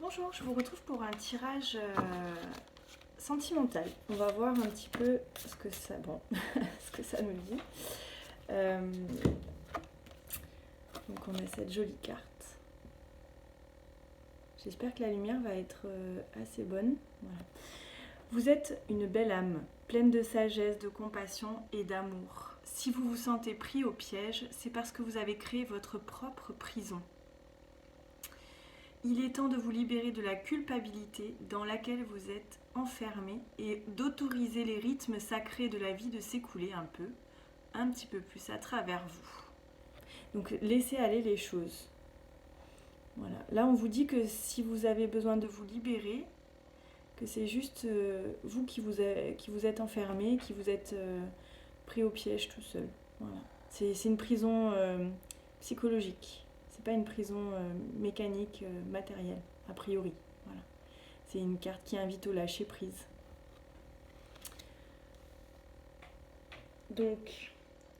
Bonjour, je vous retrouve pour un tirage sentimental. On va voir un petit peu ce que ça, ce que ça nous dit. Donc on a cette jolie carte. J'espère que la lumière va être assez bonne. Voilà. Vous êtes une belle âme, pleine de sagesse, de compassion et d'amour. Si vous vous sentez pris au piège, c'est parce que vous avez créé votre propre prison. Il est temps de vous libérer de la culpabilité dans laquelle vous êtes enfermé et d'autoriser les rythmes sacrés de la vie de s'écouler un petit peu plus à travers vous. Donc laissez aller les choses. Voilà. Là on vous dit que si vous avez besoin de vous libérer, que c'est juste vous qui vous êtes enfermé, qui vous êtes pris au piège tout seul. Voilà. C'est une prison psychologique. C'est pas une prison mécanique, matérielle, a priori. Voilà. C'est une carte qui invite au lâcher prise. Donc,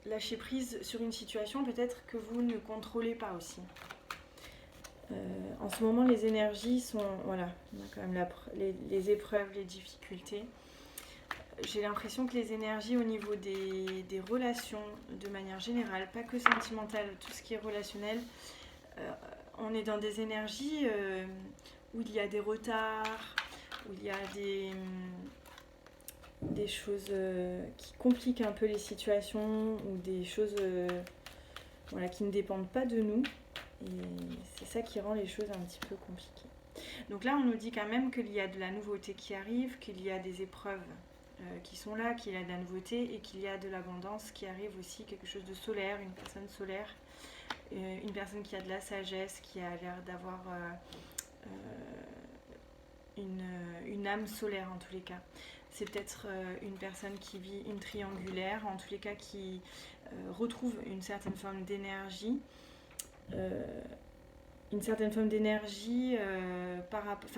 lâcher prise sur une situation peut-être que vous ne contrôlez pas aussi. En ce moment, les énergies sont... Voilà, on a quand même les épreuves, les difficultés. J'ai l'impression que les énergies au niveau des relations, de manière générale, pas que sentimentale, tout ce qui est relationnel, on est dans des énergies où il y a des retards, où il y a des choses qui compliquent un peu les situations, ou des choses qui ne dépendent pas de nous. Et c'est ça qui rend les choses un petit peu compliquées. Donc là, on nous dit quand même qu'il y a de la nouveauté qui arrive, qu'il y a des épreuves qui sont là, qu'il y a de la nouveauté et qu'il y a de l'abondance qui arrive aussi, quelque chose de solaire, une personne solaire. Une personne qui a de la sagesse, qui a l'air d'avoir une âme solaire en tous les cas. C'est peut-être une personne qui vit une triangulaire, en tous les cas qui retrouve une certaine forme d'énergie. Une certaine forme d'énergie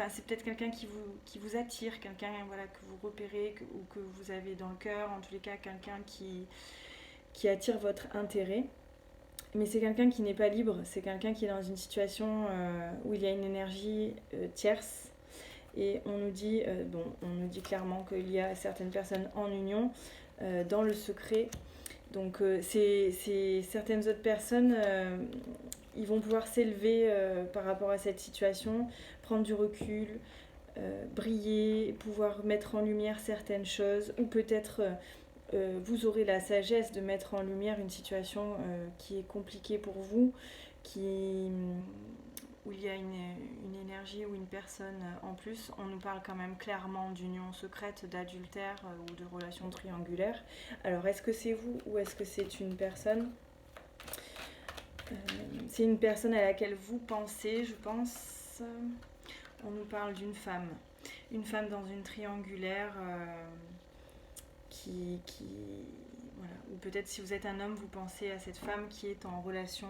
c'est peut-être quelqu'un qui vous attire, quelqu'un que vous repérez ou que vous avez dans le cœur, en tous les cas quelqu'un qui attire votre intérêt. Mais c'est quelqu'un qui n'est pas libre, c'est quelqu'un qui est dans une situation où il y a une énergie tierce. Et on nous dit clairement qu'il y a certaines personnes en union, dans le secret. Donc c'est certaines autres personnes, ils vont pouvoir s'élever par rapport à cette situation, prendre du recul, briller, pouvoir mettre en lumière certaines choses, ou peut-être... vous aurez la sagesse de mettre en lumière une situation qui est compliquée pour vous, où il y a une énergie ou une personne en plus. On nous parle quand même clairement d'union secrète, d'adultère ou de relation triangulaire. Alors est-ce que c'est vous ou est-ce que c'est une personne c'est une personne à laquelle vous pensez, je pense. On nous parle d'une femme. Une femme dans une triangulaire... voilà. Ou peut-être si vous êtes un homme, vous pensez à cette femme qui est en relation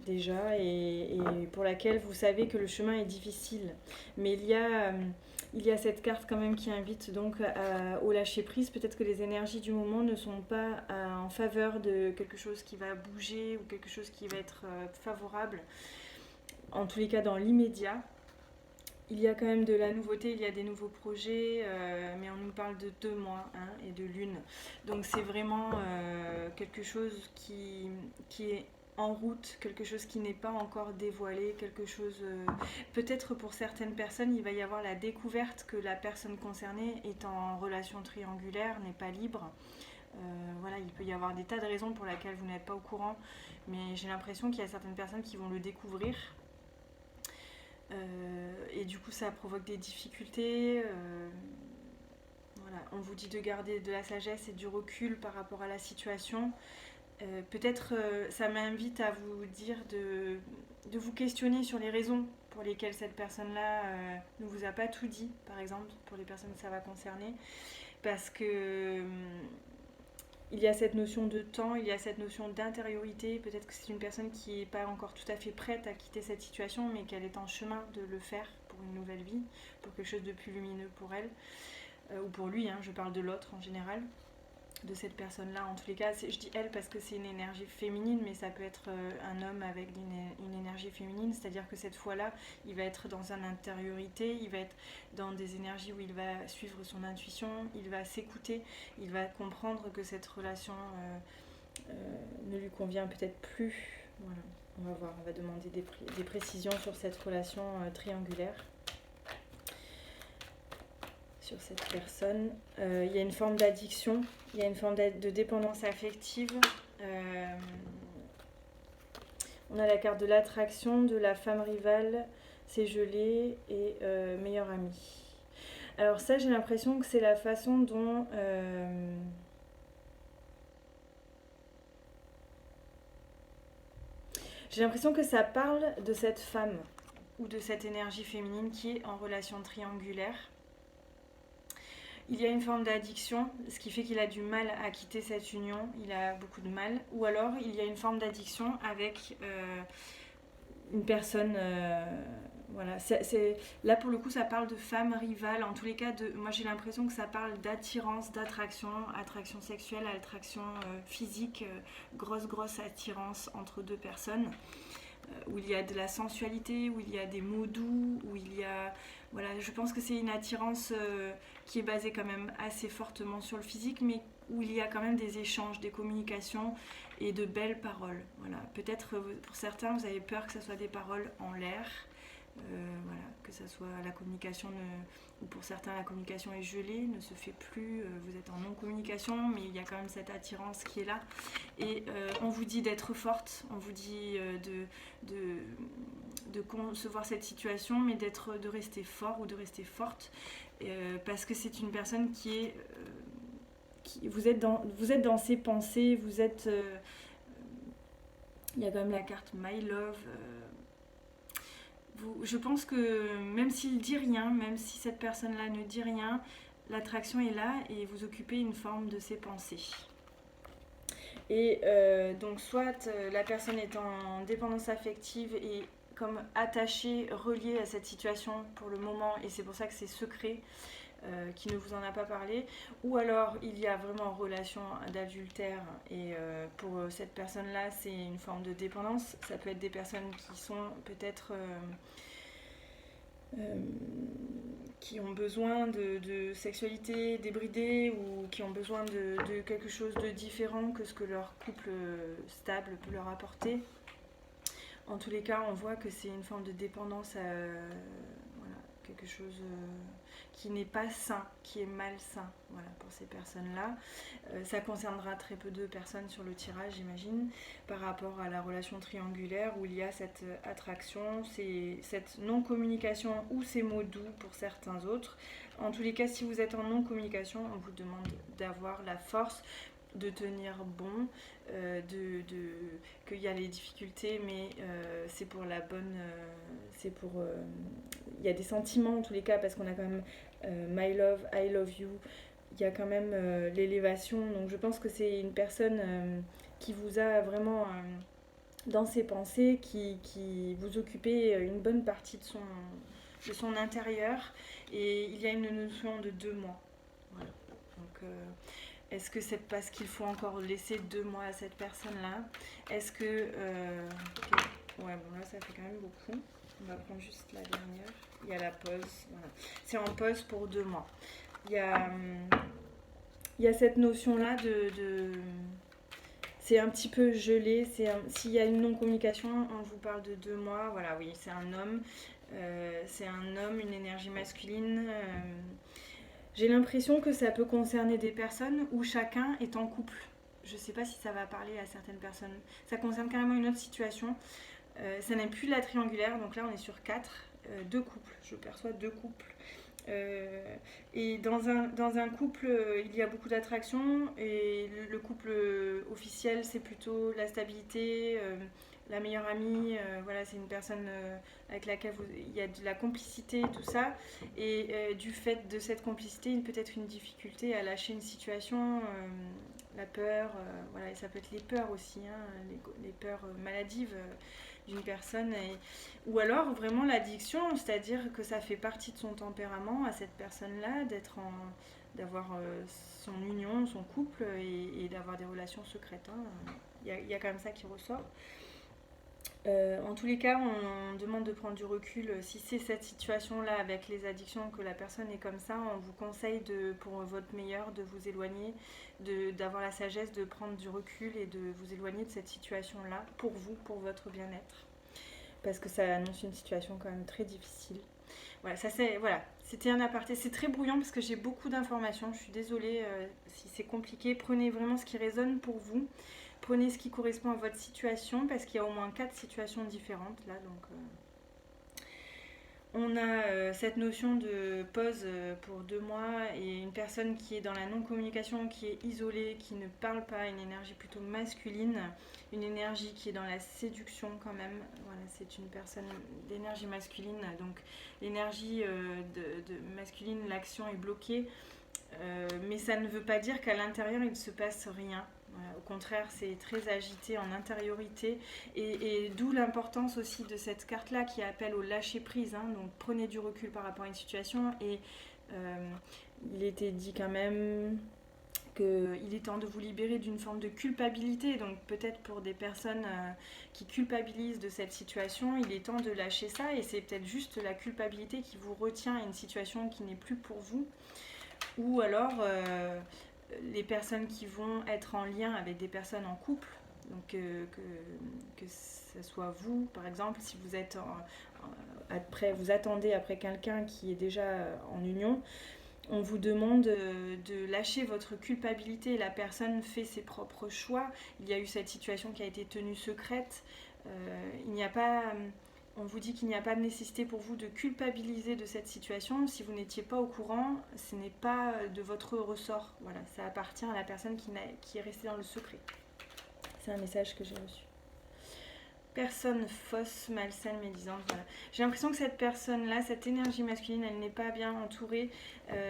déjà et pour laquelle vous savez que le chemin est difficile. Mais il y a cette carte quand même qui invite donc au lâcher prise. Peut-être que les énergies du moment ne sont pas en faveur de quelque chose qui va bouger ou quelque chose qui va être favorable. En tous les cas dans l'immédiat. Il y a quand même de la nouveauté, il y a des nouveaux projets, mais on nous parle de 2 mois et de lune. Donc c'est vraiment quelque chose qui est en route, quelque chose qui n'est pas encore dévoilé, quelque chose... peut-être pour certaines personnes, il va y avoir la découverte que la personne concernée est en relation triangulaire, n'est pas libre. Il peut y avoir des tas de raisons pour lesquelles vous n'êtes pas au courant, mais j'ai l'impression qu'il y a certaines personnes qui vont le découvrir. Et du coup ça provoque des difficultés. On vous dit de garder de la sagesse et du recul par rapport à la situation. Peut-être ça m'invite à vous dire de vous questionner sur les raisons pour lesquelles cette personne-là ne vous a pas tout dit, par exemple, pour les personnes que ça va concerner. Parce que... il y a cette notion de temps, il y a cette notion d'intériorité. Peut-être que c'est une personne qui n'est pas encore tout à fait prête à quitter cette situation, mais qu'elle est en chemin de le faire pour une nouvelle vie, pour quelque chose de plus lumineux pour elle, ou pour lui, je parle de l'autre en général. de cette personne-là. En tous les cas, je dis elle parce que c'est une énergie féminine, mais ça peut être un homme avec une énergie féminine, c'est-à-dire que cette fois-là, il va être dans une intériorité, il va être dans des énergies où il va suivre son intuition, il va s'écouter, il va comprendre que cette relation ne lui convient peut-être plus. Voilà, on va voir, on va demander des précisions sur cette relation triangulaire. Sur cette personne. Il y a une forme d'addiction, il y a une forme de dépendance affective. On a la carte de l'attraction, de la femme rivale, c'est gelé et meilleure amie. Alors ça, j'ai l'impression que c'est la façon dont... j'ai l'impression que ça parle de cette femme ou de cette énergie féminine qui est en relation triangulaire. Il y a une forme d'addiction, ce qui fait qu'il a du mal à quitter cette union, il a beaucoup de mal. Ou alors il y a une forme d'addiction avec une personne... voilà. Là pour le coup ça parle de femme rivale, en tous les cas, moi j'ai l'impression que ça parle d'attirance, d'attraction, attraction sexuelle, attraction physique, grosse attirance entre deux personnes. Où il y a de la sensualité, où il y a des mots doux, où il y a... Voilà, je pense que c'est une attirance qui est basée quand même assez fortement sur le physique, mais où il y a quand même des échanges, des communications et de belles paroles. Voilà. Peut-être pour certains, vous avez peur que ce soit des paroles en l'air, voilà, que ce soit la communication, ou pour certains la communication est gelée, ne se fait plus, vous êtes en non-communication, mais il y a quand même cette attirance qui est là. Et on vous dit d'être forte, on vous dit de concevoir cette situation, mais de rester fort ou de rester forte, parce que c'est une personne qui est... vous êtes dans ses pensées, vous êtes... il y a quand même la carte My Love... je pense que même s'il dit rien, même si cette personne-là ne dit rien, l'attraction est là et vous occupez une forme de ses pensées. Et donc soit la personne est en dépendance affective et comme attachée, reliée à cette situation pour le moment, et c'est pour ça que c'est secret, qui ne vous en a pas parlé, ou alors il y a vraiment relation d'adultère et pour cette personne-là c'est une forme de dépendance. Ça peut être des personnes qui sont peut-être qui ont besoin de sexualité débridée ou qui ont besoin de quelque chose de différent que ce que leur couple stable peut leur apporter. En tous les cas, on voit que c'est une forme de dépendance à voilà, quelque chose qui n'est pas sain, qui est malsain, voilà, pour ces personnes-là. Ça concernera très peu de personnes sur le tirage, j'imagine, par rapport à la relation triangulaire où il y a cette attraction, cette non-communication ou ces mots doux pour certains autres. En tous les cas, si vous êtes en non-communication, on vous demande d'avoir la force de tenir bon, qu'il y a les difficultés, mais c'est pour la bonne... il y a des sentiments en tous les cas, parce qu'on a quand même My Love, I Love You, il y a quand même l'élévation, donc je pense que c'est une personne qui vous a vraiment dans ses pensées, qui vous occupez une bonne partie de son intérieur, et il y a une notion de 2 mois. Voilà. Donc, est-ce que c'est parce qu'il faut encore laisser 2 mois à cette personne-là? Est-ce que... ouais, bon là ça fait quand même beaucoup. On va prendre juste la dernière. Il y a la pause. Voilà. C'est en pause pour 2 mois. Il y a cette notion-là de... C'est un petit peu gelé. S'il y a une non-communication, on vous parle de 2 mois. Voilà, oui, c'est un homme. Une énergie masculine. J'ai l'impression que ça peut concerner des personnes où chacun est en couple. Je ne sais pas si ça va parler à certaines personnes. Ça concerne carrément une autre situation. Ça n'est plus la triangulaire, donc là on est sur 4, 2 couples. Je perçois 2 couples. Et dans un couple, il y a beaucoup d'attraction, et le couple officiel, c'est plutôt la stabilité, la meilleure amie, voilà, c'est une personne avec laquelle il y a de la complicité, tout ça, et du fait de cette complicité, il peut être une difficulté à lâcher une situation, la peur, voilà, et ça peut être les peurs aussi, hein, les peurs maladives d'une personne, ou alors vraiment l'addiction, c'est-à-dire que ça fait partie de son tempérament à cette personne-là d'être d'avoir son union, son couple et d'avoir des relations secrètes. Hein. Y a quand même ça qui ressort. En tous les cas, on demande de prendre du recul. Si c'est cette situation-là avec les addictions que la personne est comme ça, on vous conseille pour votre meilleur de vous éloigner, d'avoir la sagesse de prendre du recul et de vous éloigner de cette situation-là pour vous, pour votre bien-être. Parce que ça annonce une situation quand même très difficile. Voilà, c'était un aparté. C'est très brouillon parce que j'ai beaucoup d'informations. Je suis désolée si c'est compliqué. Prenez vraiment ce qui résonne pour vous. Prenez ce qui correspond à votre situation parce qu'il y a au moins 4 situations différentes là. Donc, on a cette notion de pause pour 2 mois et une personne qui est dans la non-communication, qui est isolée, qui ne parle pas, une énergie plutôt masculine, une énergie qui est dans la séduction quand même. Voilà, c'est une personne d'énergie masculine, donc l'énergie de masculine, l'action est bloquée, mais ça ne veut pas dire qu'à l'intérieur il ne se passe rien. Voilà, au contraire, c'est très agité en intériorité et d'où l'importance aussi de cette carte-là qui appelle au lâcher-prise. Hein, donc prenez du recul par rapport à une situation et il était dit quand même qu'il est temps de vous libérer d'une forme de culpabilité. Donc peut-être pour des personnes qui culpabilisent de cette situation, il est temps de lâcher ça et c'est peut-être juste la culpabilité qui vous retient à une situation qui n'est plus pour vous. Ou alors les personnes qui vont être en lien avec des personnes en couple, donc que ce soit vous par exemple, si vous êtes vous attendez après quelqu'un qui est déjà en union, on vous demande de lâcher votre culpabilité. La personne fait ses propres choix. Il y a eu cette situation qui a été tenue secrète. Il n'y a pas... On vous dit qu'il n'y a pas de nécessité pour vous de culpabiliser de cette situation. Si vous n'étiez pas au courant, ce n'est pas de votre ressort. Voilà, ça appartient à la personne qui est restée dans le secret. C'est un message que j'ai reçu. Personne fausse, malsaine, médisante. Voilà. J'ai l'impression que cette personne-là, cette énergie masculine, elle n'est pas bien entourée.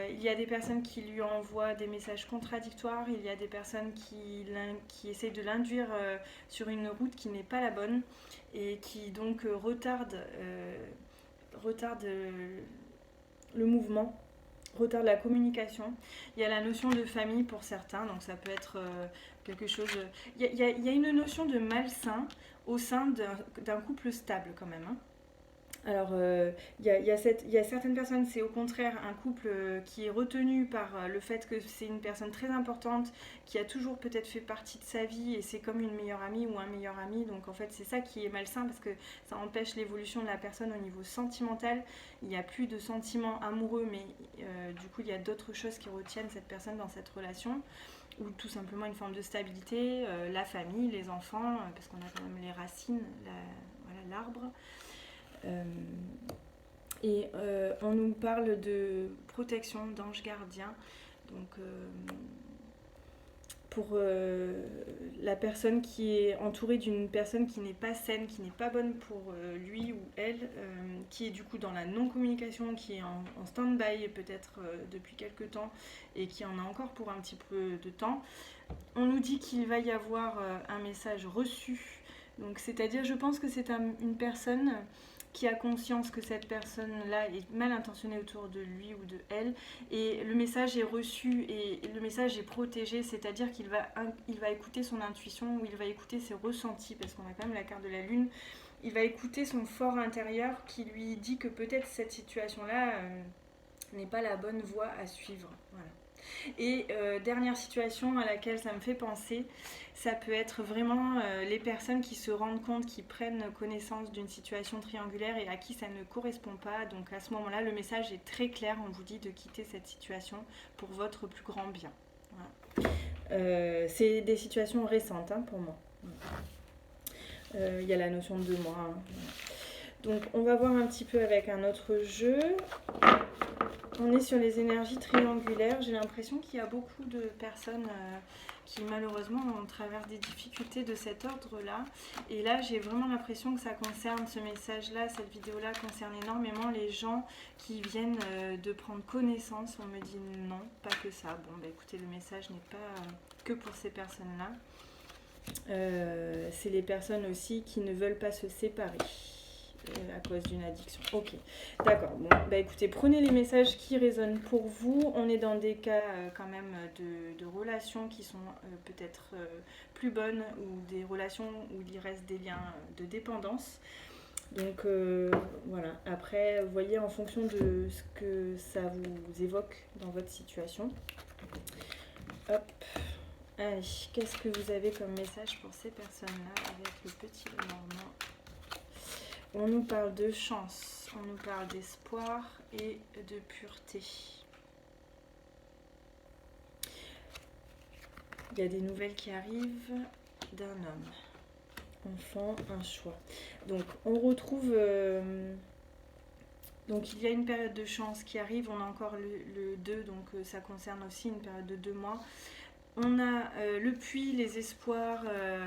Il y a des personnes qui lui envoient des messages contradictoires. Il y a des personnes qui essayent de l'induire sur une route qui n'est pas la bonne et qui donc retardent le mouvement, retardent la communication. Il y a la notion de famille pour certains, donc ça peut être quelque chose... Il y a une notion de malsain au sein d'un couple stable quand même. Hein. Alors, il y a certaines personnes, c'est au contraire un couple qui est retenu par le fait que c'est une personne très importante, qui a toujours peut-être fait partie de sa vie et c'est comme une meilleure amie ou un meilleur ami. Donc en fait, c'est ça qui est malsain parce que ça empêche l'évolution de la personne au niveau sentimental. Il n'y a plus de sentiments amoureux, mais du coup, il y a d'autres choses qui retiennent cette personne dans cette relation. Ou tout simplement une forme de stabilité, la famille, les enfants, parce qu'on a quand même les racines, l'arbre. On nous parle de protection, d'ange gardien. Donc, pour la personne qui est entourée d'une personne qui n'est pas saine, qui n'est pas bonne pour lui ou elle, qui est du coup dans la non-communication, qui est en stand-by peut-être depuis quelques temps et qui en a encore pour un petit peu de temps, on nous dit qu'il va y avoir un message reçu. Donc, c'est-à-dire, je pense que c'est une personne qui a conscience que cette personne-là est mal intentionnée autour de lui ou de elle, et le message est reçu et le message est protégé, c'est-à-dire qu'il va écouter son intuition ou il va écouter ses ressentis, parce qu'on a quand même la carte de la lune, il va écouter son fort intérieur qui lui dit que peut-être cette situation-là n'est pas la bonne voie à suivre. Voilà. Et dernière situation à laquelle ça me fait penser, ça peut être vraiment les personnes qui se rendent compte, qui prennent connaissance d'une situation triangulaire et à qui ça ne correspond pas. Donc à ce moment-là, le message est très clair, on vous dit de quitter cette situation pour votre plus grand bien. Voilà. C'est des situations récentes hein, pour moi. Il y a la notion de 2 mois. Hein. Donc on va voir un petit peu avec un autre jeu. On est sur les énergies triangulaires. J'ai l'impression qu'il y a beaucoup de personnes qui malheureusement traversent des difficultés de cet ordre-là. Et là, j'ai vraiment l'impression que ça concerne ce message-là, cette vidéo-là concerne énormément les gens qui viennent de prendre connaissance. On me dit non, pas que ça. Bon, bah écoutez, le message n'est pas que pour ces personnes-là. C'est les personnes aussi qui ne veulent pas se séparer. à cause d'une addiction. Ok, d'accord. Bon, bah écoutez, prenez les messages qui résonnent pour vous. On est dans des cas quand même de relations qui sont peut-être plus bonnes ou des relations où il reste des liens de dépendance. Donc voilà, après, vous voyez en fonction de ce que ça vous évoque dans votre situation. Hop, allez, qu'est-ce que vous avez comme message pour ces personnes-là avec le petit Lenormand? On nous parle de chance, on nous parle d'espoir et de pureté. Il y a des nouvelles qui arrivent d'un homme. Enfant, un choix. Donc on retrouve... donc il y a une période de chance qui arrive, on a encore le 2, donc ça concerne aussi une période de 2 mois. On a le puits, les espoirs,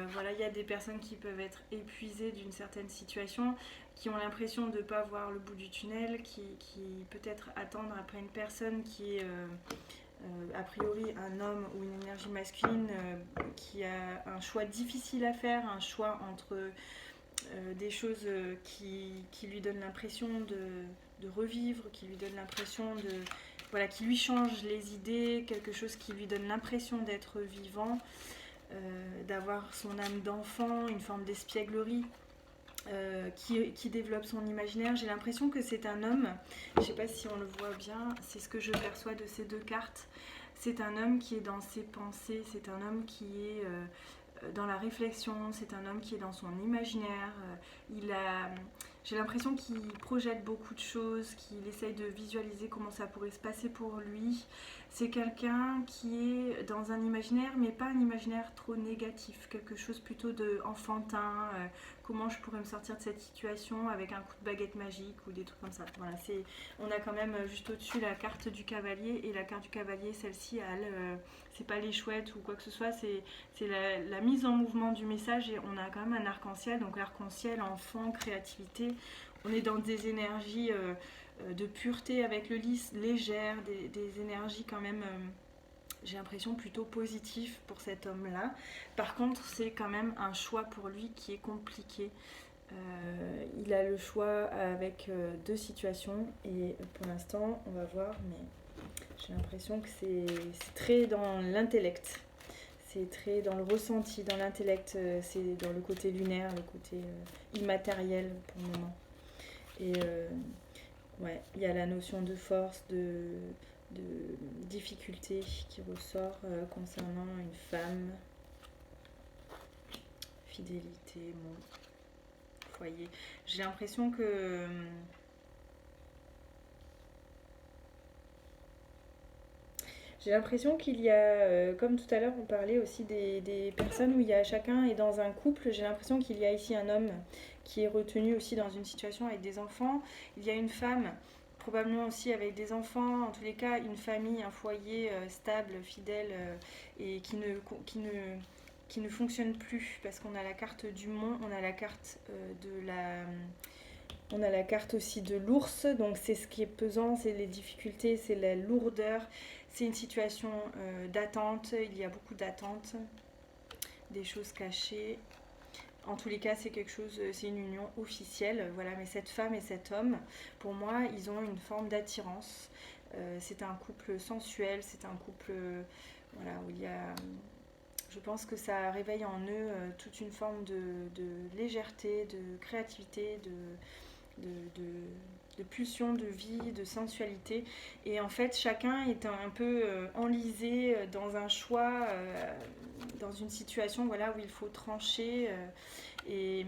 voilà, il y a des personnes qui peuvent être épuisées d'une certaine situation, qui ont l'impression de ne pas voir le bout du tunnel, qui peut-être attendent après une personne qui est a priori un homme ou une énergie masculine qui a un choix difficile à faire, un choix entre des choses qui lui donnent l'impression de revivre, qui lui donnent l'impression de... Voilà, qui lui change les idées, quelque chose qui lui donne l'impression d'être vivant, d'avoir son âme d'enfant, une forme d'espièglerie qui développe son imaginaire. J'ai l'impression que c'est un homme, je ne sais pas si on le voit bien, c'est ce que je perçois de ces deux cartes. C'est un homme qui est dans ses pensées, c'est un homme qui est dans la réflexion, c'est un homme qui est dans son imaginaire. J'ai l'impression qu'il projette beaucoup de choses, qu'il essaye de visualiser comment ça pourrait se passer pour lui. C'est quelqu'un qui est dans un imaginaire, mais pas un imaginaire trop négatif, quelque chose plutôt d'enfantin. Comment je pourrais me sortir de cette situation avec un coup de baguette magique ou des trucs comme ça. Voilà, on a quand même juste au-dessus la carte du cavalier, et la carte du cavalier, celle-ci, c'est pas les chouettes ou quoi que ce soit, c'est la mise en mouvement du message, et on a quand même un arc-en-ciel, donc l'arc-en-ciel, enfant, créativité. On est dans des énergies de pureté avec le lys, légère, des énergies quand même... j'ai l'impression plutôt positif pour cet homme-là. Par contre, c'est quand même un choix pour lui qui est compliqué. Il a le choix avec deux situations, et pour l'instant, on va voir, mais j'ai l'impression que c'est très dans l'intellect. C'est très dans le ressenti, dans l'intellect, c'est dans le côté lunaire, le côté immatériel pour le moment. Et ouais, il y a la notion de force, de difficulté qui ressort concernant une femme, fidélité, mon foyer. J'ai l'impression que qu'il y a, comme tout à l'heure on parlait aussi des personnes où il y a chacun est dans un couple, j'ai l'impression qu'il y a ici un homme qui est retenu aussi dans une situation avec des enfants, il y a une femme probablement aussi avec des enfants, en tous les cas une famille, un foyer stable, fidèle et qui ne fonctionne plus, parce qu'on a la carte du mont, on a la carte on a la carte aussi de l'ours, donc c'est ce qui est pesant, c'est les difficultés, c'est la lourdeur, c'est une situation d'attente, il y a beaucoup d'attentes, des choses cachées. En tous les cas, c'est quelque chose, c'est une union officielle, voilà. Mais cette femme et cet homme, pour moi, ils ont une forme d'attirance. C'est un couple sensuel, c'est un couple, voilà, où il y a... Je pense que ça réveille en eux toute une forme de légèreté, de créativité, de pulsion de vie, de sensualité. Et en fait, chacun est un peu enlisé dans un choix, dans une situation, voilà, où il faut trancher. Et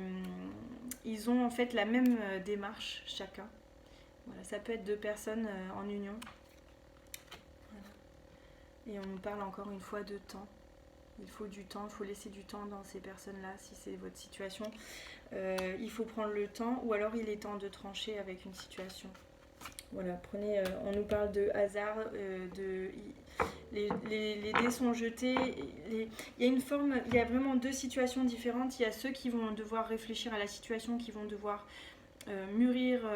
ils ont en fait la même démarche, chacun. Voilà, ça peut être deux personnes en union. Voilà. Et on nous parle encore une fois de temps. Il faut du temps, il faut laisser du temps dans ces personnes-là, si c'est votre situation. Il faut prendre le temps, ou alors il est temps de trancher avec une situation. Voilà, prenez, on nous parle de hasard, les dés sont jetés. Il y a une forme, il y a vraiment deux situations différentes. Il y a ceux qui vont devoir réfléchir à la situation, qui vont devoir mûrir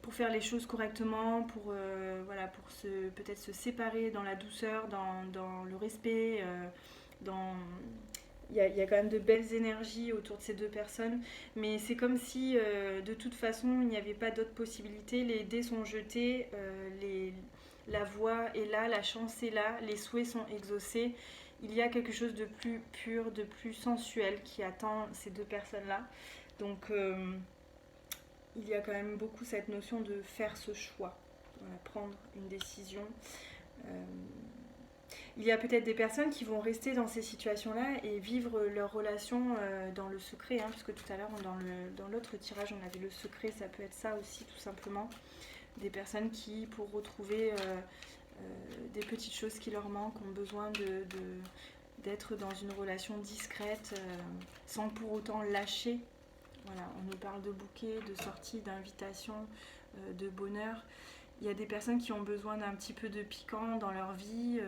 pour faire les choses correctement, pour voilà, pour peut-être se séparer dans la douceur, dans le respect, dans il y a quand même de belles énergies autour de ces deux personnes, mais c'est comme si de toute façon il n'y avait pas d'autres possibilités, les dés sont jetés, la voix est là, la chance est là, les souhaits sont exaucés, il y a quelque chose de plus pur, de plus sensuel qui attend ces deux personnes-là. Donc il y a quand même beaucoup cette notion de faire ce choix, voilà, prendre une décision. Euh, il y a peut-être des personnes qui vont rester dans ces situations-là et vivre leur relation dans le secret, hein, puisque tout à l'heure, dans l'autre tirage, on avait le secret, ça peut être ça aussi, tout simplement. Des personnes qui, pour retrouver des petites choses qui leur manquent, ont besoin d'être dans une relation discrète, sans pour autant lâcher. Voilà, on nous parle de bouquet, de sortie, d'invitation, de bonheur. Il y a des personnes qui ont besoin d'un petit peu de piquant dans leur vie.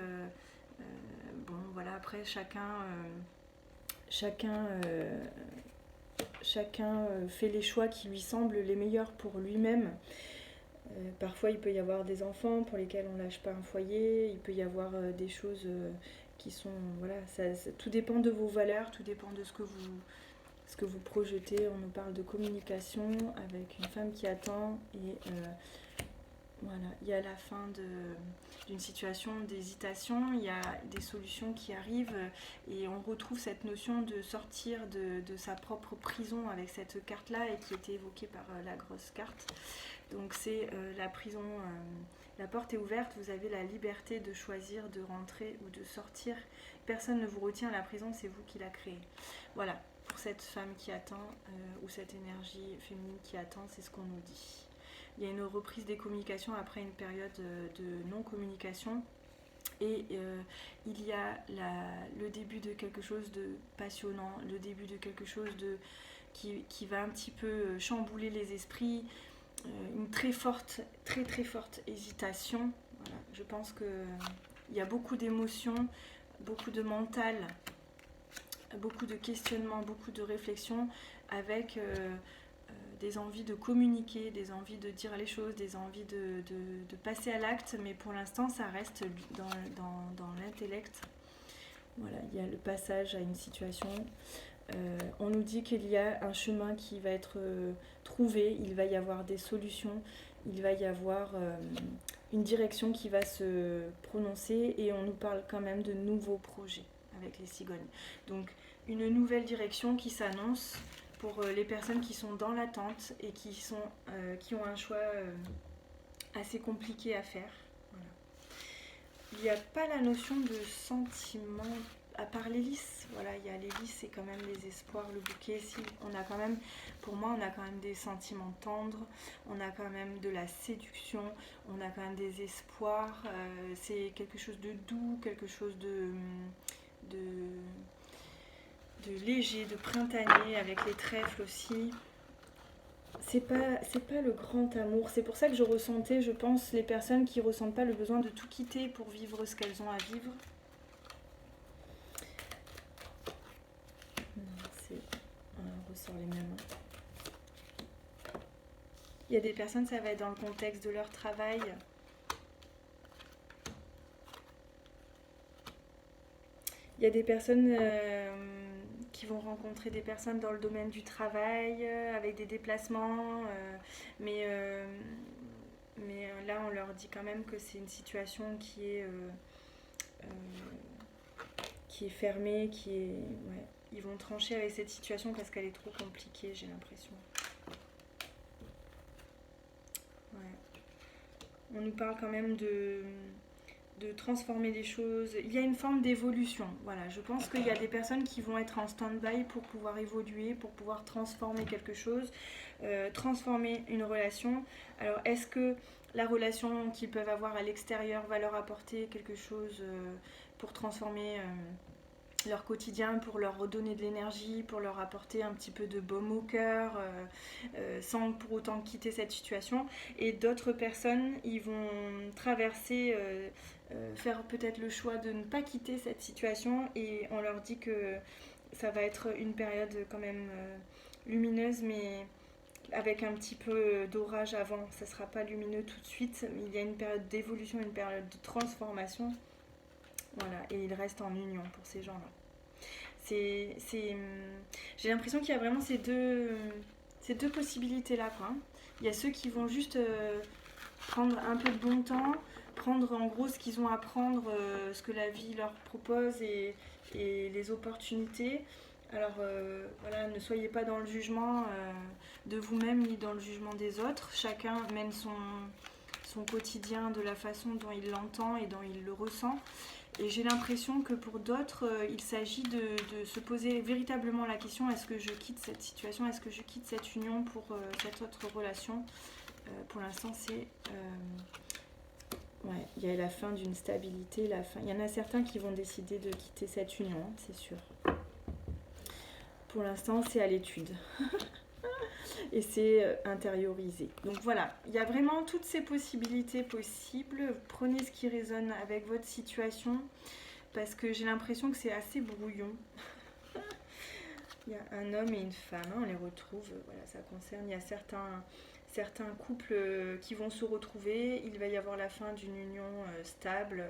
Bon, voilà, après, chacun fait les choix qui lui semblent les meilleurs pour lui-même. Parfois, il peut y avoir des enfants pour lesquels on ne lâche pas un foyer. Il peut y avoir des choses qui sont... Voilà, tout dépend de vos valeurs, tout dépend de ce que vous projetez. On nous parle de communication avec une femme qui attend et voilà, il y a la fin d'une situation d'hésitation, il y a des solutions qui arrivent et on retrouve cette notion de sortir de sa propre prison avec cette carte-là et qui était évoquée par la grosse carte. Donc c'est la prison, la porte est ouverte, vous avez la liberté de choisir de rentrer ou de sortir. Personne ne vous retient à la prison, c'est vous qui la créez. Voilà, pour cette femme qui attend ou cette énergie féminine qui attend, c'est ce qu'on nous dit. Il y a une reprise des communications après une période de non-communication et il y a le début de quelque chose de passionnant, le début de quelque chose qui va un petit peu chambouler les esprits, une très forte hésitation. Voilà. Je pense qu'il y a beaucoup d'émotions, beaucoup de mental, beaucoup de questionnements, beaucoup de réflexions avec des envies de communiquer, des envies de dire les choses, des envies de passer à l'acte, mais pour l'instant ça reste dans l'intellect. Voilà, il y a le passage à une situation. On nous dit qu'il y a un chemin qui va être trouvé, il va y avoir des solutions, il va y avoir une direction qui va se prononcer et on nous parle quand même de nouveaux projets avec les cigognes. Donc une nouvelle direction qui s'annonce pour les personnes qui sont dans l'attente et qui ont un choix assez compliqué à faire. Voilà. Il n'y a pas la notion de sentiment, à part les lys. Voilà, il y a les lys, c'est quand même les espoirs, le bouquet. Si, on a quand même, pour moi, on a quand même des sentiments tendres, on a quand même de la séduction, on a quand même des espoirs. C'est quelque chose de doux, quelque chose de léger, de printanier, avec les trèfles aussi. C'est pas le grand amour. C'est pour ça que je ressentais, je pense, les personnes qui ressentent pas le besoin de tout quitter pour vivre ce qu'elles ont à vivre. On ressort les mêmes. Il y a des personnes, ça va être dans le contexte de leur travail. Il y a des personnes qui vont rencontrer des personnes dans le domaine du travail, avec des déplacements, mais là on leur dit quand même que c'est une situation qui est fermée, ouais. Ils vont trancher avec cette situation parce qu'elle est trop compliquée, j'ai l'impression. Ouais. On nous parle quand même de transformer les choses. Il y a une forme d'évolution. Voilà, je pense qu'il y a des personnes qui vont être en stand-by pour pouvoir évoluer, pour pouvoir transformer quelque chose, transformer une relation. Alors, est-ce que la relation qu'ils peuvent avoir à l'extérieur va leur apporter quelque chose pour transformer leur quotidien, pour leur redonner de l'énergie, pour leur apporter un petit peu de baume au cœur, sans pour autant quitter cette situation. Et d'autres personnes, ils vont traverser, faire peut-être le choix de ne pas quitter cette situation et on leur dit que ça va être une période quand même lumineuse, mais avec un petit peu d'orage avant. Ça ne sera pas lumineux tout de suite, mais il y a une période d'évolution, une période de transformation. Voilà, et ils restent en union pour ces gens-là. J'ai l'impression qu'il y a vraiment ces deux possibilités-là, quoi. Il y a ceux qui vont juste prendre un peu de bon temps, prendre en gros ce qu'ils ont à prendre, ce que la vie leur propose et les opportunités. Alors voilà, ne soyez pas dans le jugement de vous-même ni dans le jugement des autres. Chacun mène son quotidien de la façon dont il l'entend et dont il le ressent. Et j'ai l'impression que pour d'autres, il s'agit de se poser véritablement la question, est-ce que je quitte cette situation, est-ce que je quitte cette union pour cette autre relation. Pour l'instant, c'est... ouais, il y a la fin d'une stabilité, la fin... Il y en a certains qui vont décider de quitter cette union, hein, c'est sûr. Pour l'instant, c'est à l'étude. Et c'est intériorisé. Donc voilà, il y a vraiment toutes ces possibilités possibles. Prenez ce qui résonne avec votre situation, parce que j'ai l'impression que c'est assez brouillon. Il y a un homme et une femme, hein, on les retrouve, voilà, ça concerne, il y a certains couples qui vont se retrouver, il va y avoir la fin d'une union stable,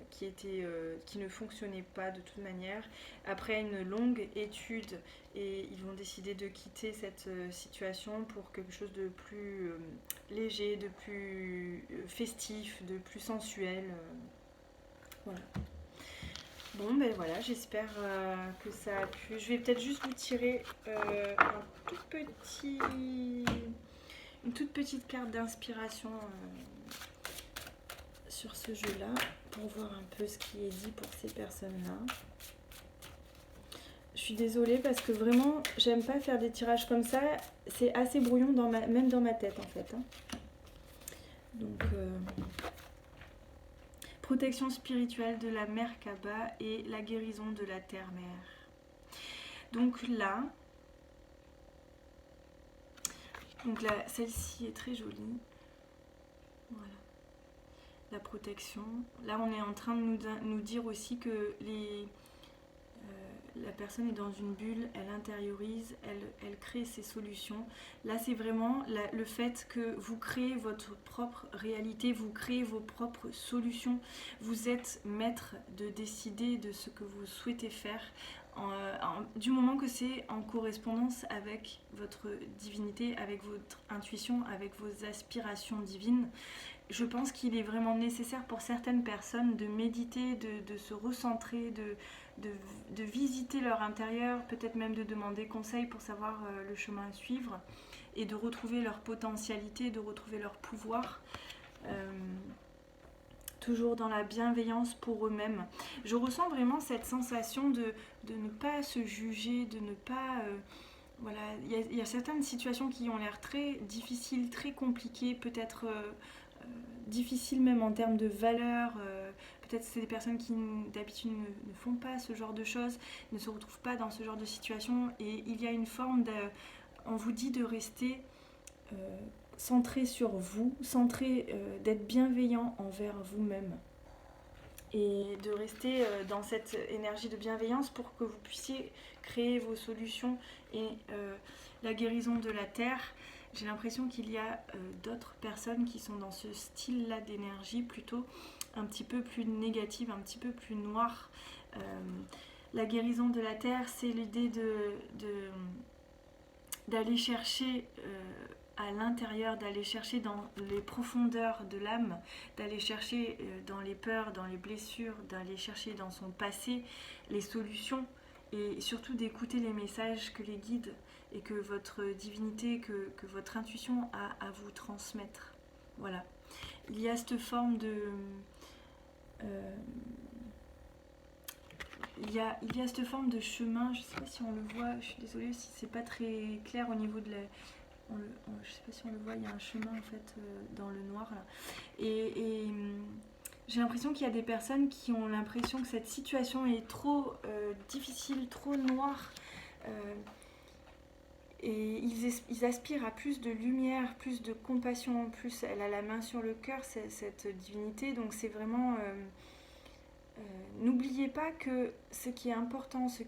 qui ne fonctionnait pas de toute manière. Après une longue étude, et ils vont décider de quitter cette situation pour quelque chose de plus léger, de plus festif, de plus sensuel. Voilà. Bon, ben voilà, j'espère que ça a pu... Je vais peut-être juste vous tirer une toute petite carte d'inspiration sur ce jeu-là, pour voir un peu ce qui est dit pour ces personnes-là. Je suis désolée parce que vraiment, j'aime pas faire des tirages comme ça. C'est assez brouillon, même dans ma tête en fait. Hein. Donc, protection spirituelle de la mère Kaba et la guérison de la terre-mère. Donc là, celle-ci est très jolie. Voilà. La protection. Là, on est en train de nous dire aussi que la personne est dans une bulle, elle intériorise, elle crée ses solutions. Là, c'est vraiment le fait que vous créez votre propre réalité, vous créez vos propres solutions. Vous êtes maître de décider de ce que vous souhaitez faire, du moment que c'est en correspondance avec votre divinité, avec votre intuition, avec vos aspirations divines. Je pense qu'il est vraiment nécessaire pour certaines personnes de méditer, de se recentrer, de visiter leur intérieur, peut-être même de demander conseil pour savoir le chemin à suivre et de retrouver leur potentialité, de retrouver leur pouvoir. Toujours dans la bienveillance pour eux-mêmes. Je ressens vraiment cette sensation de ne pas se juger, de ne pas... voilà, il y a certaines situations qui ont l'air très difficiles, très compliquées, peut-être difficiles même en termes de valeur. Peut-être que c'est des personnes qui d'habitude ne font pas ce genre de choses, ne se retrouvent pas dans ce genre de situation. Et il y a une forme de... On vous dit de rester... centré sur vous, d'être bienveillant envers vous-même et de rester dans cette énergie de bienveillance pour que vous puissiez créer vos solutions et la guérison de la terre. J'ai l'impression qu'il y a d'autres personnes qui sont dans ce style-là d'énergie plutôt un petit peu plus négative, un petit peu plus noire. La guérison de la terre, c'est l'idée d'aller chercher à l'intérieur, d'aller chercher dans les profondeurs de l'âme, d'aller chercher dans les peurs, dans les blessures, d'aller chercher dans son passé les solutions et surtout d'écouter les messages que les guides et que votre divinité, que votre intuition a à vous transmettre. Voilà. Il y a cette forme de... il y a cette forme de chemin, je ne sais pas si on le voit, je suis désolée si c'est pas très clair au niveau de la... je ne sais pas si on le voit, il y a un chemin en fait dans le noir là. Et j'ai l'impression qu'il y a des personnes qui ont l'impression que cette situation est trop difficile, trop noire. Et ils aspirent à plus de lumière, plus de compassion, plus elle a la main sur le cœur, cette divinité. Donc c'est vraiment... n'oubliez pas que ce qui est important, c'est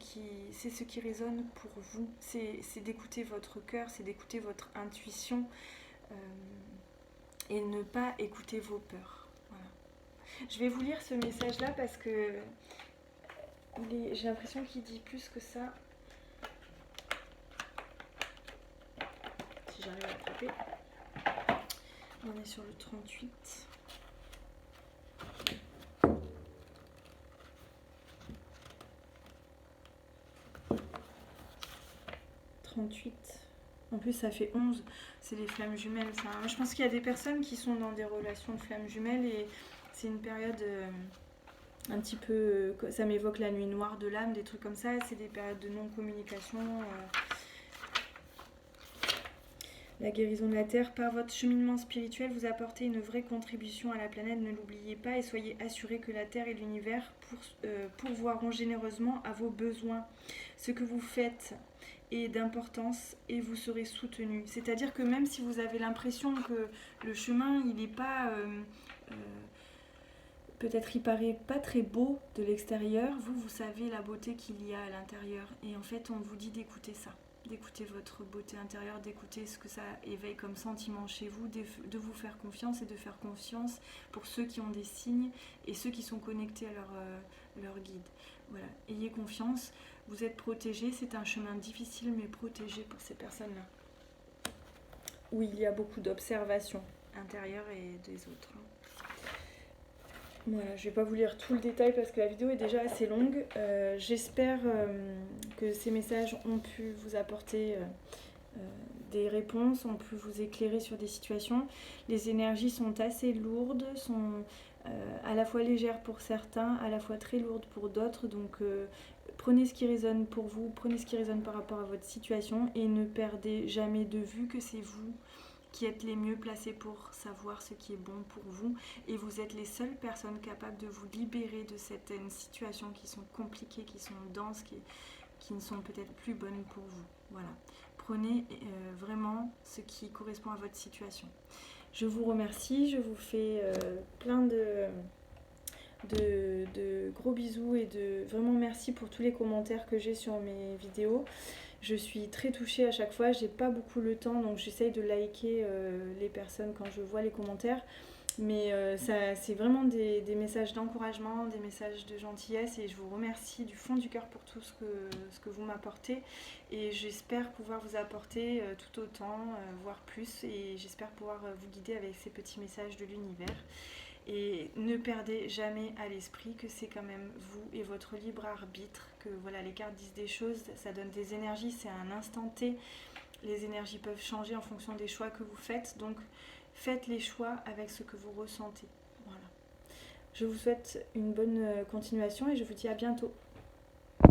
ce qui résonne pour vous, c'est d'écouter votre cœur, c'est d'écouter votre intuition et ne pas écouter vos peurs. Voilà. Je vais vous lire ce message-là parce que j'ai l'impression qu'il dit plus que ça. Si j'arrive à l'attraper. On est sur le 38. En plus, ça fait 11. C'est les flammes jumelles. Ça. Je pense qu'il y a des personnes qui sont dans des relations de flammes jumelles et c'est une période un petit peu... Ça m'évoque la nuit noire de l'âme, des trucs comme ça. C'est des périodes de non-communication. La guérison de la Terre. Par votre cheminement spirituel, vous apportez une vraie contribution à la planète. Ne l'oubliez pas et soyez assurés que la Terre et l'univers pourvoiront généreusement à vos besoins. Ce que vous faites et d'importance et vous serez soutenu. C'est-à-dire que même si vous avez l'impression que le chemin, il n'est pas... peut-être il paraît pas très beau de l'extérieur, vous savez la beauté qu'il y a à l'intérieur. Et en fait, on vous dit d'écouter ça, d'écouter votre beauté intérieure, d'écouter ce que ça éveille comme sentiment chez vous, de vous faire confiance et de faire confiance pour ceux qui ont des signes et ceux qui sont connectés à leur guide. Voilà, ayez confiance. Vous êtes protégés, c'est un chemin difficile mais protégé pour ces personnes-là. Où il y a beaucoup d'observation intérieure et des autres. Voilà, je ne vais pas vous lire tout le détail parce que la vidéo est déjà assez longue. J'espère que ces messages ont pu vous apporter des réponses, ont pu vous éclairer sur des situations. Les énergies sont assez lourdes, sont à la fois légères pour certains, à la fois très lourdes pour d'autres. Donc prenez ce qui résonne pour vous, prenez ce qui résonne par rapport à votre situation et ne perdez jamais de vue que c'est vous qui êtes les mieux placés pour savoir ce qui est bon pour vous et vous êtes les seules personnes capables de vous libérer de certaines situations qui sont compliquées, qui sont denses, qui ne sont peut-être plus bonnes pour vous. Voilà. Prenez vraiment ce qui correspond à votre situation. Je vous remercie, je vous fais plein de gros bisous et vraiment merci pour tous les commentaires que j'ai sur mes vidéos. Je suis très touchée à chaque fois, j'ai pas beaucoup le temps donc j'essaye de liker les personnes quand je vois les commentaires. Mais c'est vraiment des messages d'encouragement, des messages de gentillesse et je vous remercie du fond du cœur pour tout ce que vous m'apportez et j'espère pouvoir vous apporter tout autant, voire plus et j'espère pouvoir vous guider avec ces petits messages de l'univers. Et ne perdez jamais à l'esprit que c'est quand même vous et votre libre arbitre, que voilà, les cartes disent des choses, ça donne des énergies, c'est un instant T. Les énergies peuvent changer en fonction des choix que vous faites, donc faites les choix avec ce que vous ressentez. Voilà. Je vous souhaite une bonne continuation et je vous dis à bientôt.